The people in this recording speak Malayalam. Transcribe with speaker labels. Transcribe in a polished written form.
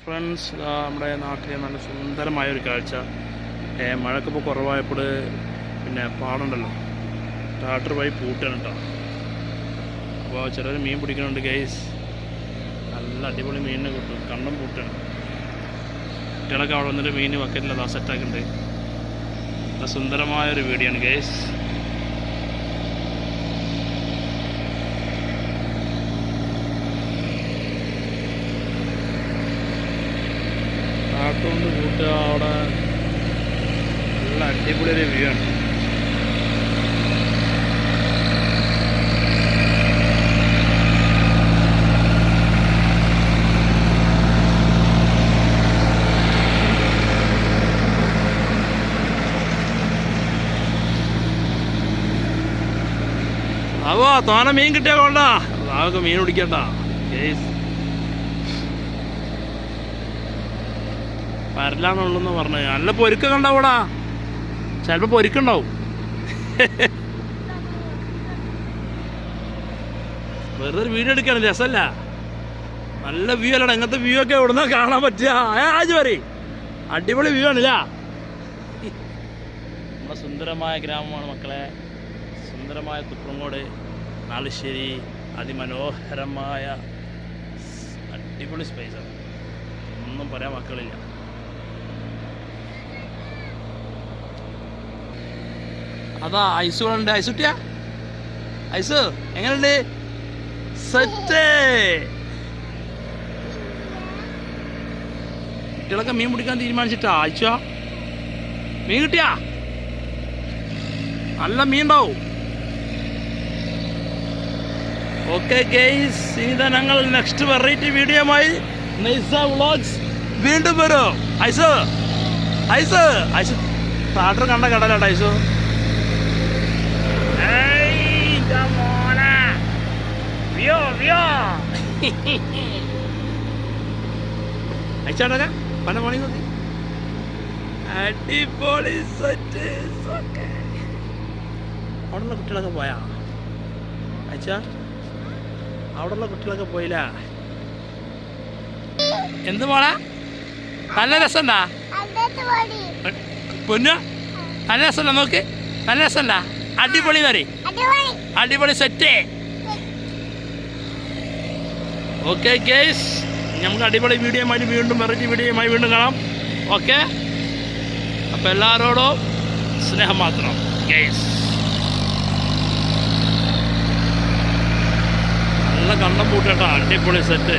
Speaker 1: ഫ്രണ്ട്സ്, നമ്മുടെ നാട്ടിലെ നല്ല സുന്ദരമായൊരു കാഴ്ച. മഴയൊക്കെ ഇപ്പോൾ കുറവായപ്പോൾ പിന്നെ പാടുണ്ടല്ലോ, ട്രാക്ടർ വഴി പൂട്ടാണ് കേട്ടോ. അപ്പോൾ ചിലർ മീൻ പിടിക്കുന്നുണ്ട് ഗൈസ്. നല്ല അടിപൊളി മീനിനെ കിട്ടും, കണ്ണം പൂട്ടാണ്. കുട്ടികളൊക്കെ അവിടെ വന്നിട്ട് മീൻ ബക്കറ്റിൽ സെറ്റാക്കുന്നുണ്ട്. നല്ല സുന്ദരമായൊരു വീഡിയോ ആണ് ഗൈസ്. കൊണ്ട് കൂട്ടുക, അവിടെ നല്ല അടിപൊളി ഒരു വ്യൂ ആണ്. അവോ തോനെ മീൻ കിട്ടിയാ കൊണ്ടാ, അതൊക്കെ മീൻ പിടിക്കണ്ട കേസ്. വരലാന്നുള്ളെന്ന് പറഞ്ഞു. നല്ല പൊരുക്കൊക്കെ ഉണ്ടാവൂടാ, ചിലപ്പോൾ പൊരുക്കുണ്ടാവും. വെറുതെ ഒരു വീഡിയോ എടുക്കുകയാണ്, രസമല്ല. നല്ല വ്യൂ അല്ലടാ, ഇങ്ങനത്തെ വ്യൂ ഒക്കെ എവിടുന്ന കാണാൻ പറ്റുക. ആജ് പറയും, അടിപൊളി വ്യൂ ആണില്ല. നമ്മുടെ സുന്ദരമായ ഗ്രാമമാണ് മക്കളെ, സുന്ദരമായ തുപ്രങ്ങോട്, നാളിശ്ശേരി. അതിമനോഹരമായ അടിപൊളി സ്പേസാണ്, ഒന്നും പറയാൻ വാക്കുകളില്ല. അതാ ഐസുകളുണ്ട്. ഐസുട്ടിയാ, ഐസ് എങ്ങനെയുണ്ട്? സെറ്റ്. കുട്ടികളൊക്കെ മീൻ പിടിക്കാൻ തീരുമാനിച്ചിട്ടാ. അയച്ച മീൻ കിട്ടിയാ, നല്ല മീൻ ഉണ്ടാവും. ഓക്കെ ഗൈസ്, ഇതാ ഞങ്ങൾ നെക്സ്റ്റ് വെറൈറ്റി വീഡിയോയുമായി നൈസ വ്ളോഗ്സ് വീണ്ടും വരും. ഐസ് ഐസ് ഐസ് ട്രാക്ടർ കണ്ട കടലാട്ടോ ഐസു. അയച്ചാടക പല പണി നോക്കി. അടിപൊളി സെറ്റ്. അവിടെയുള്ള കുട്ടികളൊക്കെ പോയാ അയച്ചാ? അവിടെയുള്ള കുട്ടികളൊക്കെ പോയില്ല. എന്ത് മോളാ, നല്ല രസമുണ്ടാ പൊന്നു? നല്ല രസമല്ല, നോക്ക്, നല്ല രസമല്ല. അടിപൊളി വരെ, അടിപൊളി സെറ്റ്. ഓക്കെ ഗൈസ്, നമുക്ക് അടിപൊളി വീഡിയോയുമായി വീണ്ടും വെറൈറ്റി വീഡിയോയുമായി വീണ്ടും കാണാം. ഓക്കെ, അപ്പോൾ എല്ലാവരോടും സ്നേഹം മാത്രം ഗൈസ്. നല്ല കണ്ണം പൂട്ടേട്ടാ, അടിപൊളി സെറ്റ്.